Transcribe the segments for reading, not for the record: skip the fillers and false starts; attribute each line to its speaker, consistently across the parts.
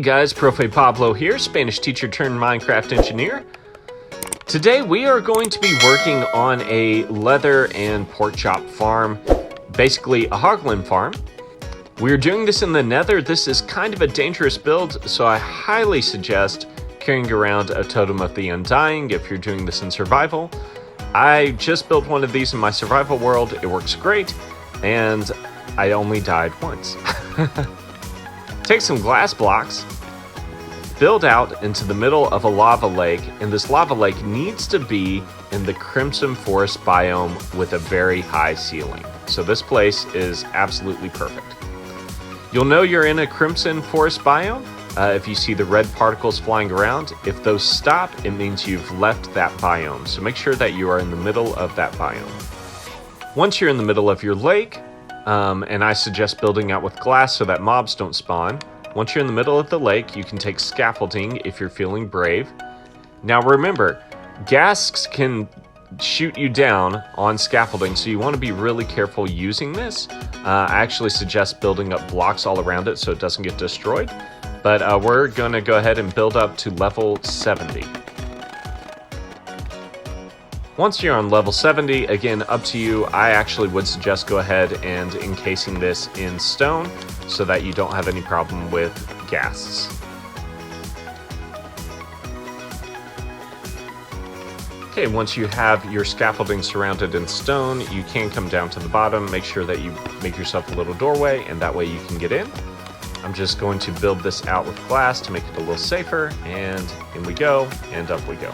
Speaker 1: guys, Profe Pablo here, Spanish teacher turned Minecraft engineer. Today we are going to be working on a leather and porkchop farm, basically a Hoglin farm. We're doing this in the Nether. This is kind of a dangerous build, so I highly suggest carrying around a Totem of the Undying if you're doing this in survival. I just built one of these in my survival world. It works great, and I only died once. Take some glass blocks, build out into the middle of a lava lake, and this lava lake needs to be in the Crimson Forest biome with a very high ceiling. So this place is absolutely perfect. You'll know you're in a Crimson Forest biome if you see the red particles flying around. If those stop, it means you've left that biome. So make sure that you are in the middle of that biome. Once you're in the middle of your lake, and I suggest building out with glass so that mobs don't spawn. Once you're in the middle of the lake, you can take scaffolding if you're feeling brave. Now remember, ghasts can shoot you down on scaffolding, so you want to be really careful using this. I actually suggest building up blocks all around it so it doesn't get destroyed. But we're going to go ahead and build up to level 70. Once you're on level 70, again, up to you. I actually would suggest go ahead and encasing this in stone so that you don't have any problem with ghasts. Okay, once you have your scaffolding surrounded in stone, you can come down to the bottom. Make sure that you make yourself a little doorway, and that way you can get in. I'm just going to build this out with glass to make it a little safer, and in we go, and up we go.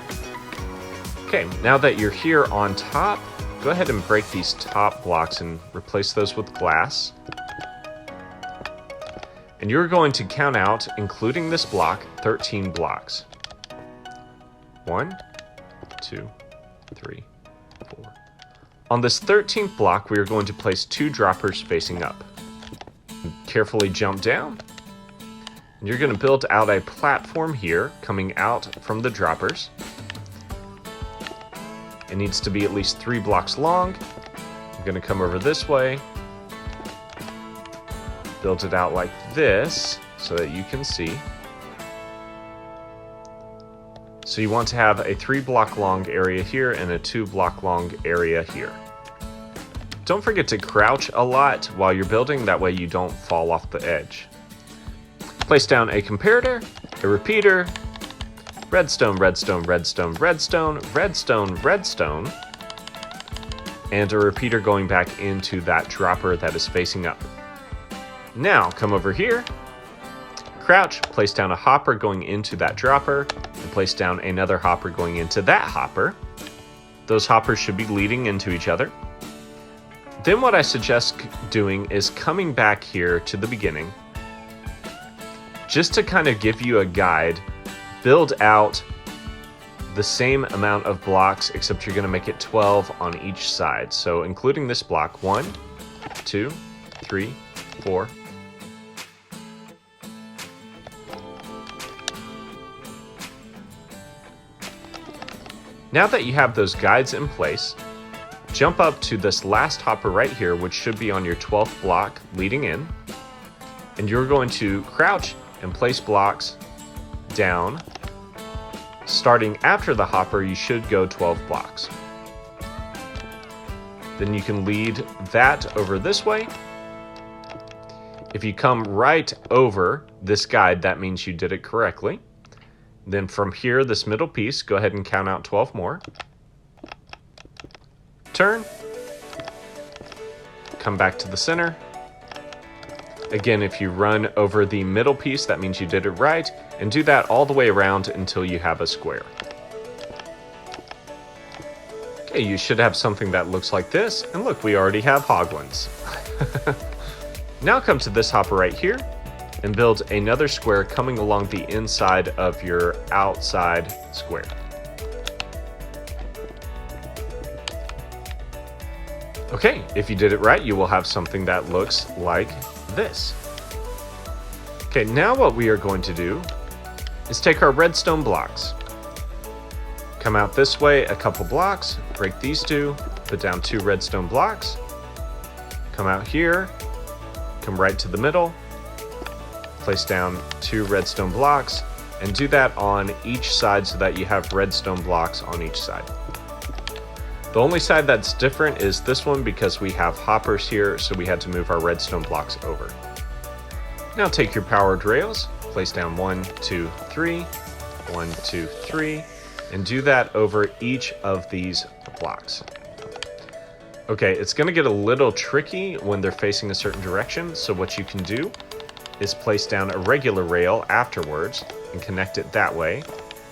Speaker 1: Okay, now that you're here on top, go ahead and break these top blocks and replace those with glass. And you're going to count out, including this block, 13 blocks. 1, 2, 3, 4. On this 13th block, we are going to place 2 droppers facing up. Carefully jump down. And you're going to build out a platform here, coming out from the droppers. It needs to be at least 3 blocks long. I'm going to come over this way, build it out like this so that you can see. So you want to have a 3 block long area here and a 2 block long area here. Don't forget to crouch a lot while you're building, that way you don't fall off the edge. Place down a comparator, a repeater, redstone, redstone, redstone, redstone, redstone, redstone, and a repeater going back into that dropper that is facing up. Now come over here, crouch, place down a hopper going into that dropper, and place down another hopper going into that hopper. Those hoppers should be leading into each other. Then what I suggest doing is coming back here to the beginning, just to kind of give you a guide. Build out the same amount of blocks, except you're going to make it 12 on each side. So including this block, 1, 2, 3, 4. Now that you have those guides in place, jump up to this last hopper right here, which should be on your 12th block leading in. And you're going to crouch and place blocks down. Starting after the hopper, you should go 12 blocks. Then you can lead that over this way. If you come right over this guide, that means you did it correctly. Then from here, this middle piece, go ahead and count out 12 more. Turn. Come back to the center. Again, if you run over the middle piece, that means you did it right, and do that all the way around until you have a square. Okay, you should have something that looks like this, and look, we already have Hoglins. Now come to this hopper right here, and build another square coming along the inside of your outside square. Okay, if you did it right, you will have something that looks like this. Okay, now what we are going to do is take our redstone blocks, come out this way a couple blocks, break these 2, put down 2 redstone blocks, come out here, come right to the middle, place down 2 redstone blocks, and do that on each side so that you have redstone blocks on each side. The only side that's different is this one because we have hoppers here, so we had to move our redstone blocks over. Now take your powered rails, place down 1, 2, 3, 1, 2, 3, and do that over each of these blocks. Okay, it's going to get a little tricky when they're facing a certain direction, so what you can do is place down a regular rail afterwards and connect it that way.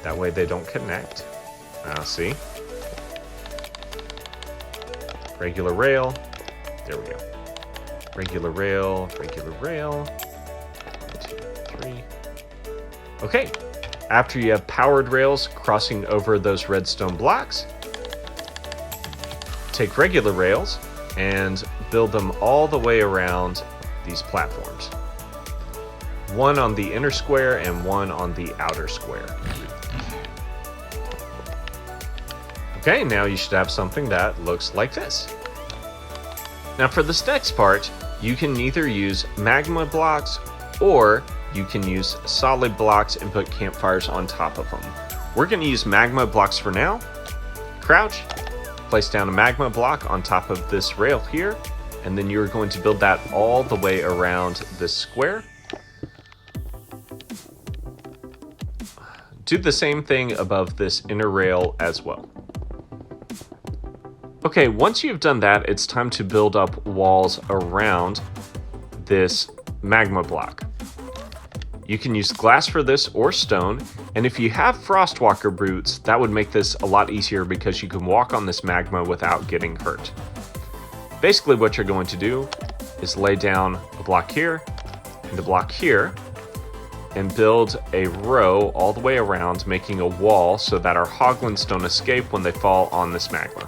Speaker 1: That way they don't connect. See? Regular rail. There we go. Regular rail, regular rail. 1, 2, 3. Okay, after you have powered rails crossing over those redstone blocks, take regular rails and build them all the way around these platforms. One on the inner square and one on the outer square. Okay, now you should have something that looks like this. Now for this next part, you can either use magma blocks or you can use solid blocks and put campfires on top of them. We're going to use magma blocks for now. Crouch, place down a magma block on top of this rail here, and then you're going to build that all the way around this square. Do the same thing above this inner rail as well. Okay, once you've done that, it's time to build up walls around this magma block. You can use glass for this or stone, and if you have frostwalker boots, that would make this a lot easier because you can walk on this magma without getting hurt. Basically what you're going to do is lay down a block here and a block here and build a row all the way around, making a wall so that our hoglins don't escape when they fall on this magma.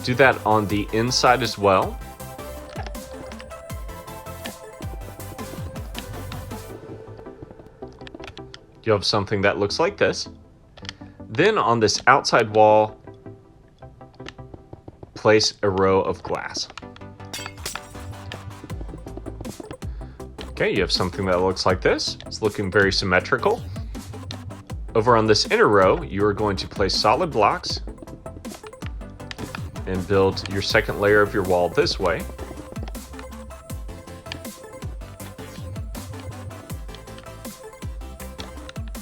Speaker 1: Do that on the inside as well. You have something that looks like this. Then on this outside wall, place a row of glass. Okay, you have something that looks like this. It's looking very symmetrical. Over on this inner row, you are going to place solid blocks and build your second layer of your wall this way.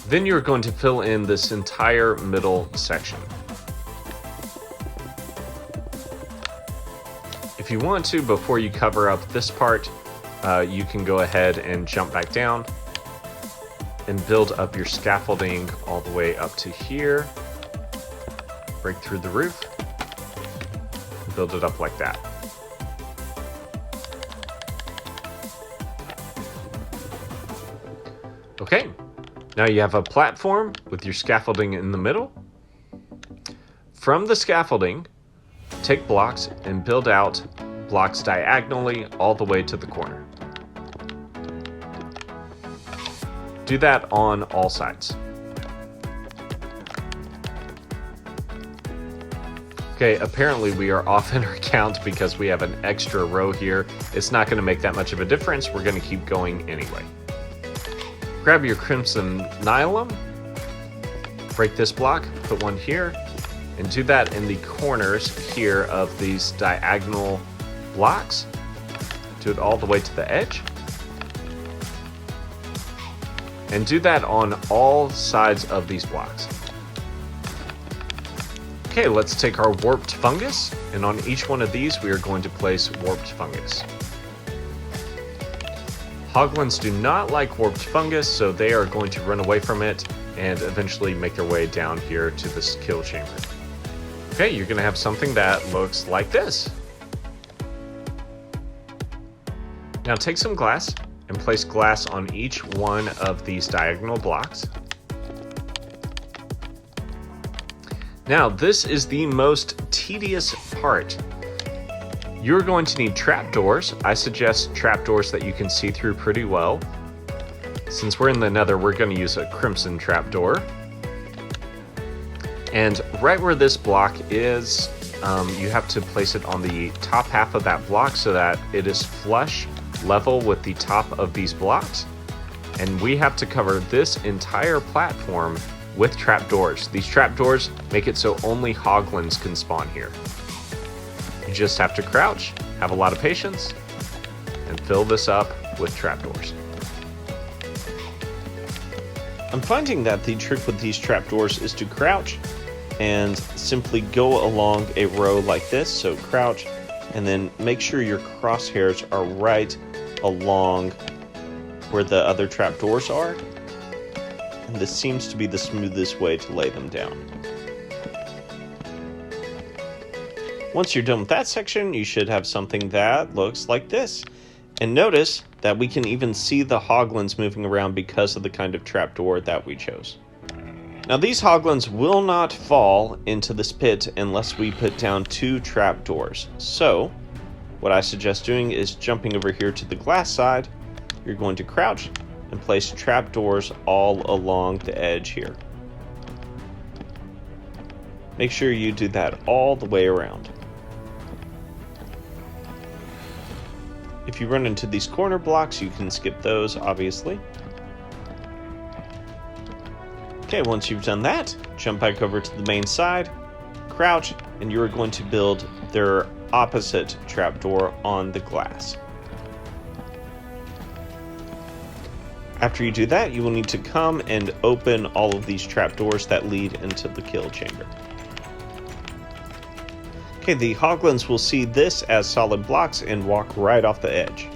Speaker 1: Then you're going to fill in this entire middle section. If you want to, before you cover up this part, you can go ahead and jump back down and build up your scaffolding all the way up to here. Break through the roof. Build it up like that. Okay, now you have a platform with your scaffolding in the middle. From the scaffolding, take blocks and build out blocks diagonally all the way to the corner. Do that on all sides. Okay, apparently we are off in our count because we have an extra row here. It's not going to make that much of a difference. We're going to keep going anyway. Grab your crimson Nylium, break this block, put one here, and do that in the corners here of these diagonal blocks. Do it all the way to the edge. And do that on all sides of these blocks. Okay, let's take our warped fungus, and on each one of these we are going to place warped fungus. Hoglins do not like warped fungus, so they are going to run away from it and eventually make their way down here to this kill chamber. Okay, you're going to have something that looks like this. Now take some glass and place glass on each one of these diagonal blocks. Now, this is the most tedious part. You're going to need trapdoors. I suggest trapdoors that you can see through pretty well. Since we're in the Nether, we're going to use a crimson trapdoor. And right where this block is, you have to place it on the top half of that block so that it is flush level with the top of these blocks. And we have to cover this entire platform with trapdoors. These trapdoors make it so only hoglins can spawn here. You just have to crouch, have a lot of patience, and fill this up with trapdoors. I'm finding that the trick with these trapdoors is to crouch and simply go along a row like this. So crouch and then make sure your crosshairs are right along where the other trapdoors are. And this seems to be the smoothest way to lay them down. Once you're done with that section, you should have something that looks like this. And notice that we can even see the hoglins moving around because of the kind of trapdoor that we chose. Now these hoglins will not fall into this pit unless we put down 2 trapdoors. So what I suggest doing is jumping over here to the glass side. You're going to crouch and place trapdoors all along the edge here. Make sure you do that all the way around. If you run into these corner blocks, you can skip those, obviously. Okay, once you've done that, jump back over to the main side, crouch, and you're going to build their opposite trapdoor on the glass. After you do that, you will need to come and open all of these trapdoors that lead into the kill chamber. Okay, the hoglins will see this as solid blocks and walk right off the edge.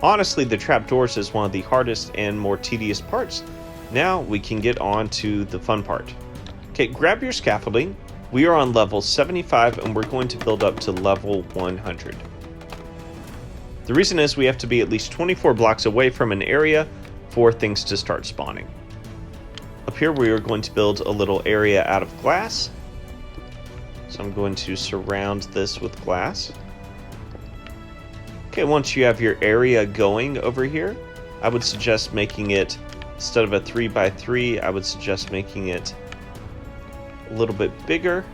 Speaker 1: Honestly, the trapdoors is one of the hardest and more tedious parts. Now we can get on to the fun part. Okay, grab your scaffolding. We are on level 75 and we're going to build up to level 100. The reason is we have to be at least 24 blocks away from an area for things to start spawning. Up here we are going to build a little area out of glass. So I'm going to surround this with glass. Okay, once you have your area going over here, I would suggest making it, instead of a 3x3, I would suggest making it a little bit bigger.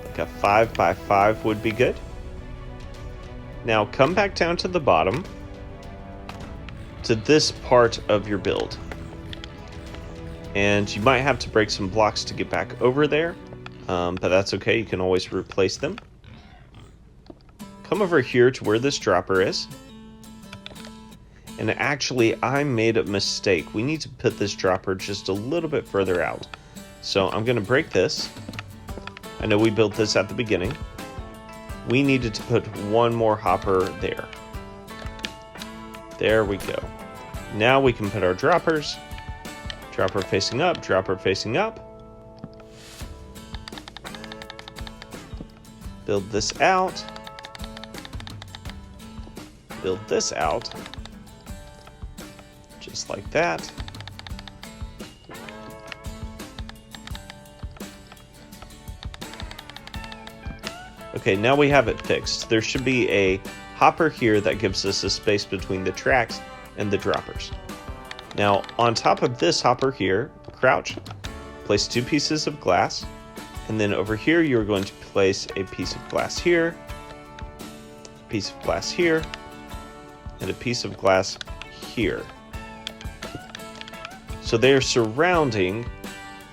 Speaker 1: Like a 5x5 would be good. Now come back down to the bottom to this part of your build. And you might have to break some blocks to get back over there. But that's okay, you can always replace them. Come over here to where this dropper is. And actually, I made a mistake. We need to put this dropper just a little bit further out. So I'm going to break this. I know we built this at the beginning. We needed to put one more hopper there. There we go. Now we can put our droppers. Dropper facing up, dropper facing up. Build this out. Build this out. Just like that. Okay, now we have it fixed. There should be a hopper here that gives us a space between the tracks and the droppers. Now, on top of this hopper here, crouch, place 2 pieces of glass, and then over here you're going to place a piece of glass here, a piece of glass here, and a piece of glass here. So they are surrounding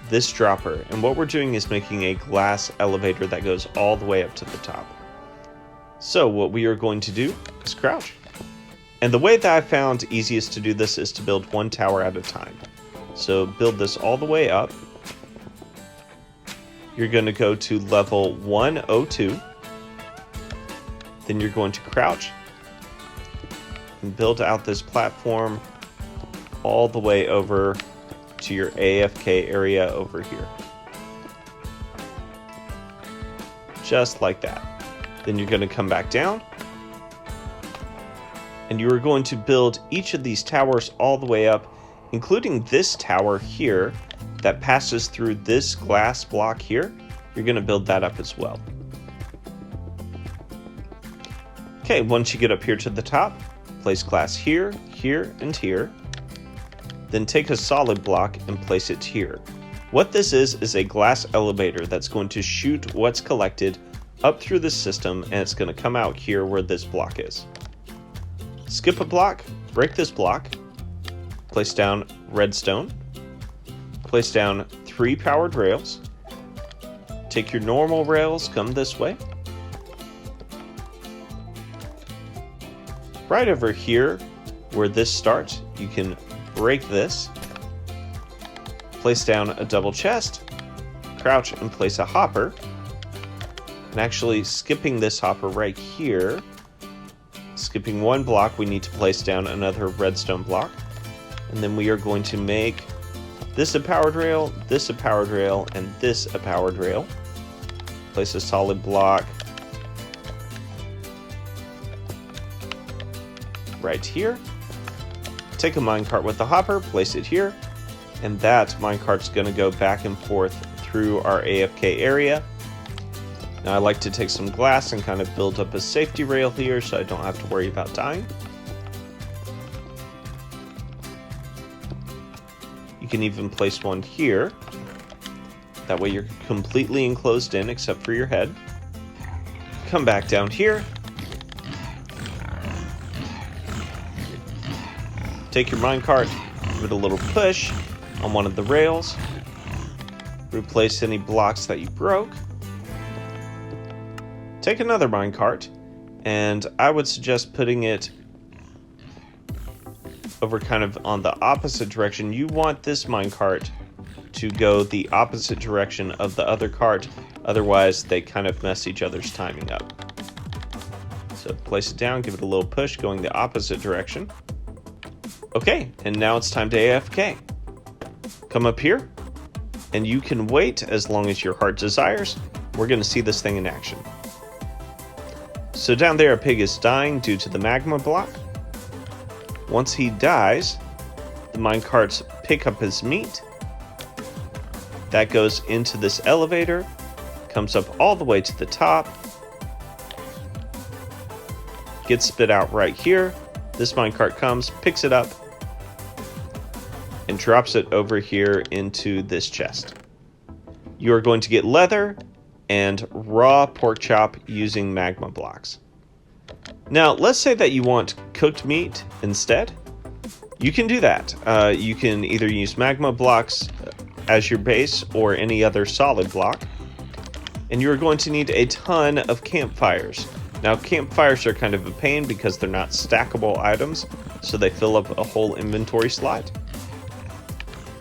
Speaker 1: this dropper, and what we're doing is making a glass elevator that goes all the way up to the top. So what we are going to do is crouch. And the way that I found easiest to do this is to build 1 tower at a time. So build this all the way up. You're going to go to level 102. Then you're going to crouch and build out this platform all the way over to your AFK area over here. Just like that. Then you're going to come back down. And you are going to build each of these towers all the way up, including this tower here that passes through this glass block here. You're going to build that up as well. Okay, once you get up here to the top, place glass here, here, and here. Then take a solid block and place it here. What this is a glass elevator that's going to shoot what's collected up through the system, and it's going to come out here where this block is. Skip a block, break this block, place down redstone, place down 3 powered rails, take your normal rails, come this way. Right over here where this starts, you can break this, place down a double chest, crouch and place a hopper, and actually skipping this hopper right here, skipping 1 block, we need to place down another redstone block, and then we are going to make this a powered rail, this a powered rail, and this a powered rail. Place a solid block right here. Take a minecart with the hopper, place it here, and that minecart's going to go back and forth through our AFK area. Now I like to take some glass and kind of build up a safety rail here so I don't have to worry about dying. You can even place one here. That way you're completely enclosed in except for your head. Come back down here. Take your minecart, give it a little push on one of the rails. Replace any blocks that you broke. Take another minecart, and I would suggest putting it over kind of on the opposite direction. You want this minecart to go the opposite direction of the other cart, otherwise they kind of mess each other's timing up. So place it down, give it a little push going the opposite direction. Okay, and now it's time to AFK. Come up here, and you can wait as long as your heart desires. We're going to see this thing in action. So down there, a pig is dying due to the magma block. Once he dies, the minecarts pick up his meat. That goes into this elevator, comes up all the way to the top, gets spit out right here. This minecart comes, picks it up, and drops it over here into this chest. You are going to get leather and raw pork chop using magma blocks. Now, let's say that you want cooked meat instead. You can do that. You can either use magma blocks as your base or any other solid block. And you're going to need a ton of campfires. Now, campfires are kind of a pain because they're not stackable items, so they fill up a whole inventory slot.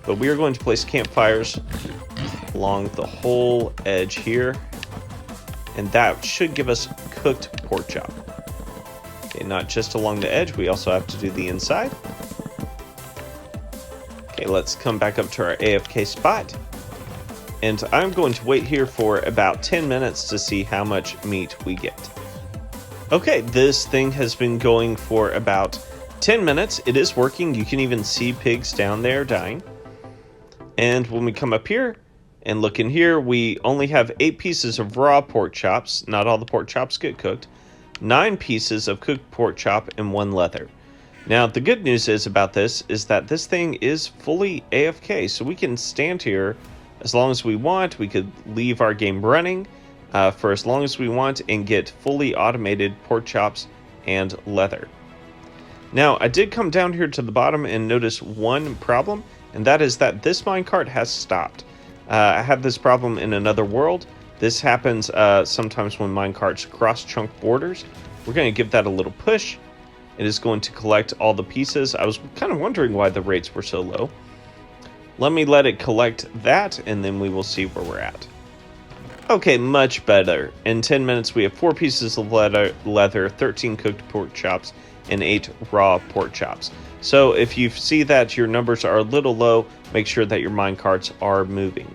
Speaker 1: But we are going to place campfires along the whole edge here, and that should give us cooked pork chop. Okay, not just along the edge, we also have to do the inside. Okay, let's come back up to our AFK spot, and I'm going to wait here for about 10 minutes to see how much meat we get. Okay, this thing has been going for about 10 minutes. It is working. You can even see pigs down there dying. And when we come up here and look in here, we only have 8 pieces of raw pork chops. Not all the pork chops get cooked. 9 pieces of cooked pork chop and 1 leather. Now, the good news is about this is that this thing is fully AFK, so we can stand here as long as we want. We could leave our game running for as long as we want and get fully automated pork chops and leather. Now, I did come down here to the bottom and notice one problem, and that is that this minecart has stopped. I had this problem in another world. This happens sometimes when minecarts cross chunk borders. We're going to give that a little push. It is going to collect all the pieces. I was kind of wondering why the rates were so low. Let me let it collect that, and then we will see where we're at. Okay, much better. In 10 minutes, we have 4 pieces of leather, 13 cooked pork chops, and 8 raw pork chops. So if you see that your numbers are a little low, make sure that your minecarts are moving.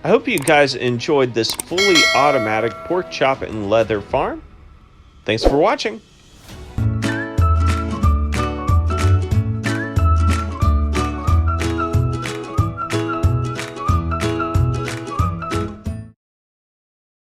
Speaker 1: I hope you guys enjoyed this fully automatic pork chop and leather farm. Thanks for watching.